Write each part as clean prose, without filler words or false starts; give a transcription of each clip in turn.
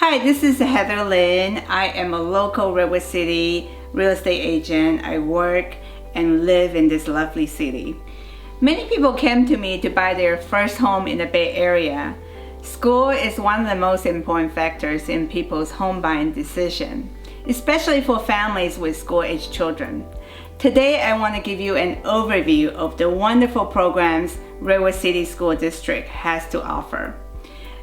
Hi, this is Heather Lynn. I am a local Redwood City real estate agent. I work and live in this lovely city. Many people came to me to buy their first home in the Bay Area. School is one of the most important factors in people's home buying decision, especially for families with school-age children. Today, I want to give you an overview of the wonderful programs Redwood City School District has to offer.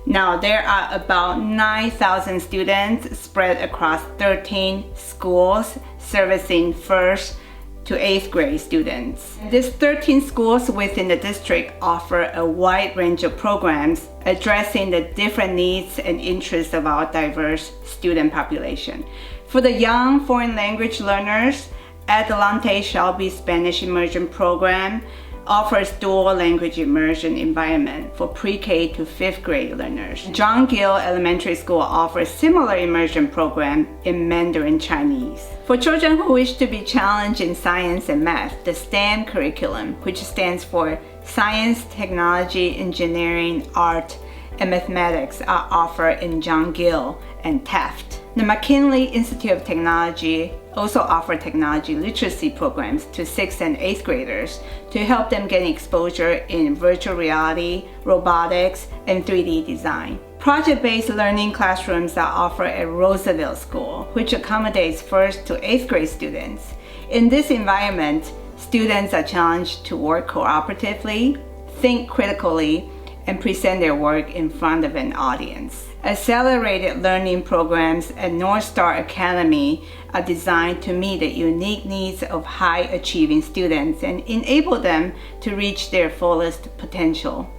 Now, there are about 9,000 students spread across 13 schools servicing 1st to 8th grade students. These 13 schools within the district offer a wide range of programs addressing the different needs and interests of our diverse student population. For the young foreign language learners, Adelante Selby Spanish Immersion program offers dual language immersion environment for pre-K to 5th grade learners. Gill Elementary School offers similar immersion program in Mandarin Chinese. For children who wish to be challenged in science and math, the STEM curriculum, which stands for Science, Technology, Engineering, Art, and Mathematics, are offered in Gill and Taft. The McKinley Institute of Technology also offers technology literacy programs to 6th and 8th graders to help them gain exposure in virtual reality, robotics, and 3D design. Project-based learning classrooms are offered at Roosevelt School, which accommodates 1st to 8th grade students. In this environment, students are challenged to work cooperatively, think critically, and present their work in front of an audience. Accelerated learning programs at North Star Academy are designed to meet the unique needs of high-achieving students and enable them to reach their fullest potential.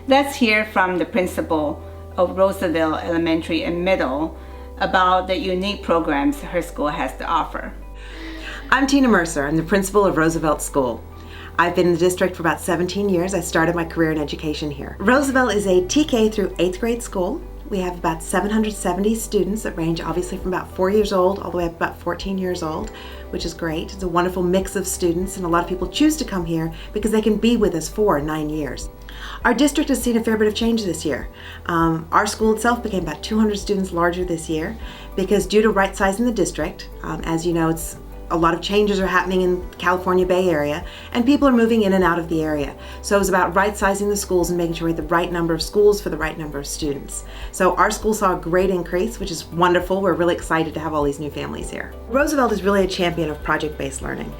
Let's hear from the principal of Roosevelt Elementary and Middle about the unique programs her school has to offer. I'm Tina Mercer. I'm the principal of Roosevelt School. I've been in the district for about 17 years. I started my career in education here. Roosevelt is a TK through 8th grade school. We have about 770 students that range obviously from about 4 years old all the way up about 14 years old, which is great. It's a wonderful mix of students, and a lot of people choose to come here because they can be with us for 9 years. Our district has seen a fair bit of change this year. Our school itself became about 200 students larger this year because due to right sizing the district, as you know, a lot of changes are happening in California Bay Area, and people are moving in and out of the area. So it was about right-sizing the schools and making sure we had the right number of schools for the right number of students. So our school saw a great increase, which is wonderful. We're really excited to have all these new families here. Roosevelt is really a champion of project-based learning.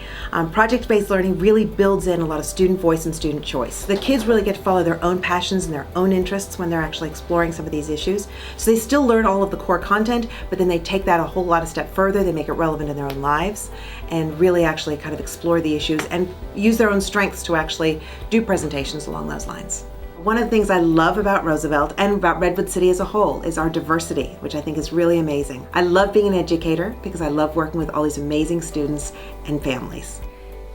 Project-based learning really builds in a lot of student voice and student choice. The kids really get to follow their own passions and their own interests when they're actually exploring some of these issues. So they still learn all of the core content, but then they take that a whole lot of step further. They make it relevant in their own lives and really actually kind of explore the issues and use their own strengths to actually do presentations along those lines. One of the things I love about Roosevelt and about Redwood City as a whole is our diversity, which I think is really amazing. I love being an educator because I love working with all these amazing students and families.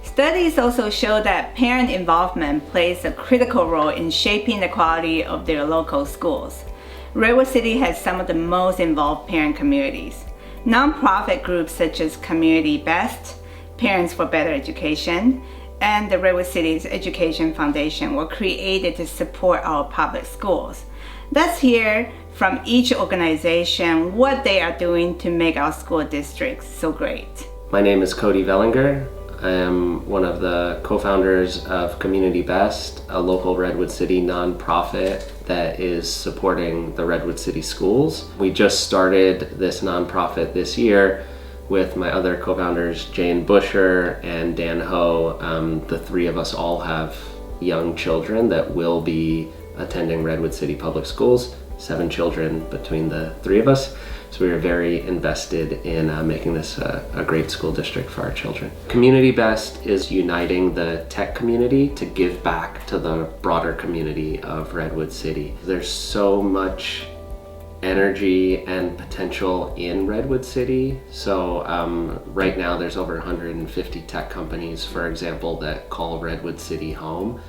Studies also show that parent involvement plays a critical role in shaping the quality of their local schools. Redwood City has some of the most involved parent communities. Nonprofit groups such as Community Best, Parents for Better Education, and the Redwood City's Education Foundation were created to support our public schools. Let's hear from each organization what they are doing to make our school districts so great. My name is Cody Vellinger. I am one of the co-founders of Community Best, a local Redwood City nonprofit that is supporting the Redwood City schools. We just started this nonprofit this year with my other co-founders, Jane Busher and Dan Ho. The three of us all have young children that will be attending Redwood City Public Schools, 7 children between the three of us. So we are very invested in making this a great school district for our children. Community Best is uniting the tech community to give back to the broader community of Redwood City. There's so much energy and potential in Redwood City. So right now there's over 150 tech companies, for example, that call Redwood City home.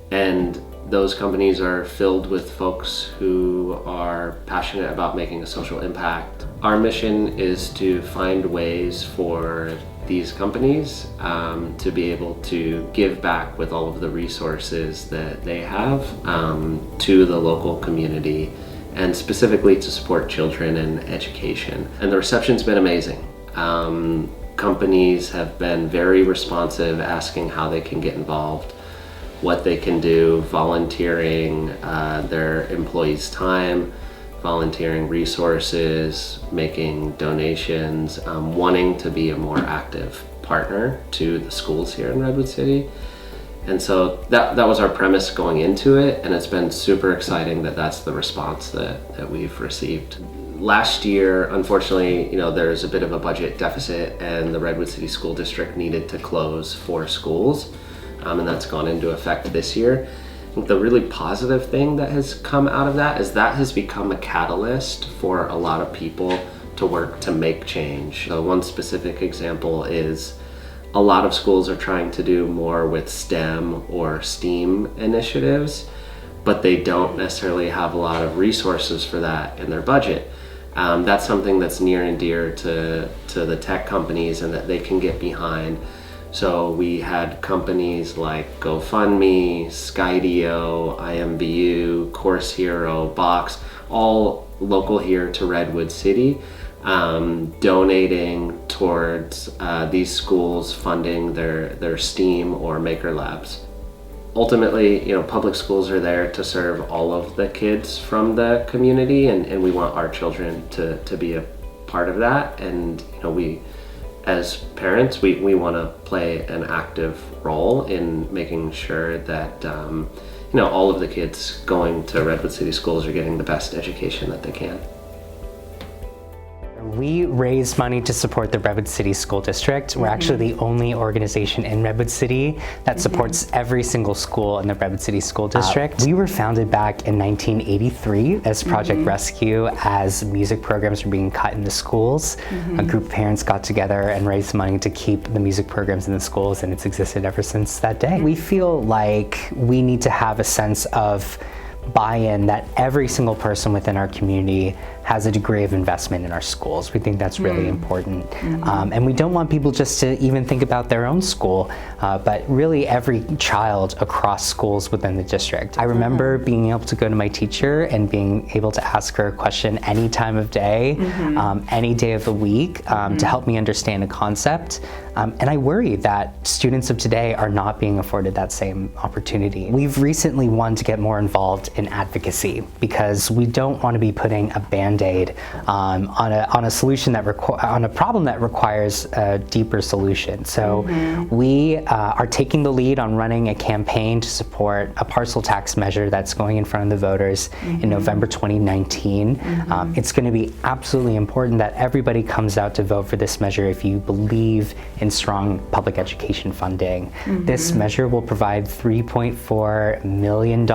And those companies are filled with folks who are passionate about making a social impact. Our mission is to find ways for these companies to be able to give back with all of the resources that they have to the local community and specifically to support children in education. And the reception's been amazing. Companies have been very responsive, asking how they can get involved, what they can do, volunteering their employees' time, volunteering resources, making donations, wanting to be a more active partner to the schools here in Redwood City. And so that was our premise going into it, and it's been super exciting that that's the response that we've received. Last year, unfortunately, there's a bit of a budget deficit, and the Redwood City School District needed to close 4 schools, and that's gone into effect this year. I think the really positive thing that has come out of that is that has become a catalyst for a lot of people to work to make change. So one specific example is a lot of schools are trying to do more with STEM or STEAM initiatives, but they don't necessarily have a lot of resources for that in their budget. That's something that's near and dear to the tech companies and that they can get behind. So we had companies like GoFundMe, Skydio, IMBU, Course Hero, Box, all local here to Redwood City, donating towards these schools funding their STEAM or Maker Labs. Ultimately, public schools are there to serve all of the kids from the community, and we want our children to be a part of that. And we, as parents, we want to play an active role in making sure that all of the kids going to Redwood City schools are getting the best education that they can. We raise money to support the Redwood City School District. We're actually the only organization in Redwood City that supports every single school in the Redwood City School District. We were founded back in 1983 as Project Rescue, as music programs were being cut in the schools. A group of parents got together and raised money to keep the music programs in the schools, and it's existed ever since that day. We feel like we need to have a sense of buy-in that every single person within our community has a degree of investment in our schools. We think that's really important. And we don't want people just to even think about their own school, but really every child across schools within the district. I remember being able to go to my teacher and being able to ask her a question any time of day, any day of the week, to help me understand a concept. And I worry that students of today are not being afforded that same opportunity. We've recently wanted to get more involved in advocacy because we don't want to be putting a Band-Aid on a solution that on a problem that requires a deeper solution. So we are taking the lead on running a campaign to support a parcel tax measure that's going in front of the voters in November 2019. It's going to be absolutely important that everybody comes out to vote for this measure if you believe in strong public education funding. This measure will provide $3.4 million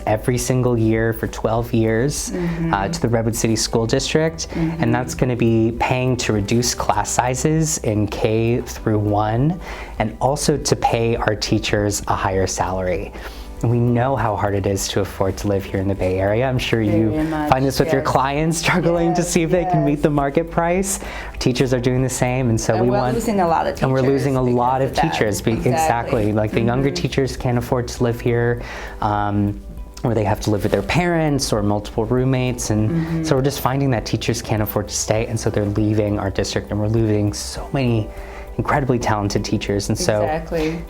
every single year for 12 years to the Redwood City School District, and that's going to be paying to reduce class sizes in K through 1 and also to pay our teachers a higher salary. And we know how hard it is to afford to live here in the Bay Area. I'm sure you find this with your clients, struggling to see if they can meet the market price. Teachers are doing the same, and so we're losing a lot of teachers. And we're losing a lot of teachers. Exactly. Like the younger teachers can't afford to live here. Or they have to live with their parents or multiple roommates, and so we're just finding that teachers can't afford to stay, and so they're leaving our district, and we're losing so many incredibly talented teachers. And so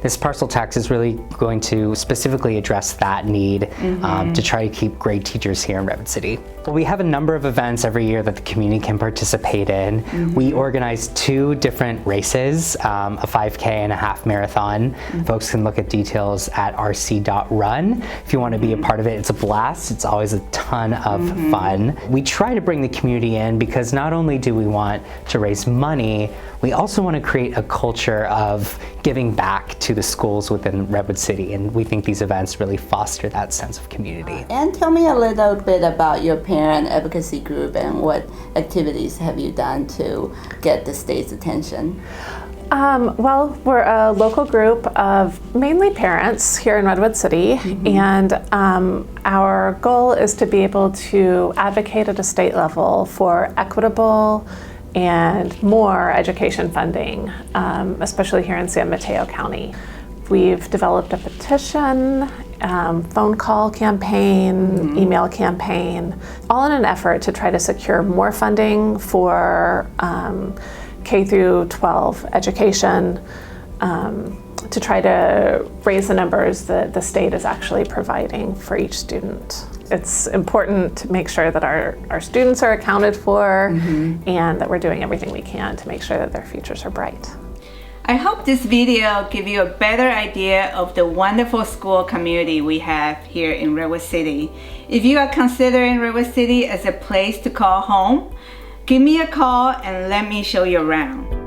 this parcel tax is really going to specifically address that need to try to keep great teachers here in Redwood City. Well, we have a number of events every year that the community can participate in. We organize 2 different races, a 5K and a half marathon. Folks can look at details at rc.run. If you want to be a part of it, it's a blast. It's always a ton of fun. We try to bring the community in because not only do we want to raise money, we also want to create a culture of giving back to the schools within Redwood City, and we think these events really foster that sense of community. And tell me a little bit about your parent advocacy group and what activities have you done to get the state's attention? Well, we're a local group of mainly parents here in Redwood City, and our goal is to be able to advocate at a state level for equitable and more education funding, especially here in San Mateo County. We've developed a petition phone call campaign, email campaign, all in an effort to try to secure more funding for K through 12 education, to try to raise the numbers that the state is actually providing for each student. It's important to make sure that our students are accounted for and that we're doing everything we can to make sure that their futures are bright. I hope this video gives you a better idea of the wonderful school community we have here in Redwood City. If you are considering Redwood City as a place to call home, give me a call and let me show you around.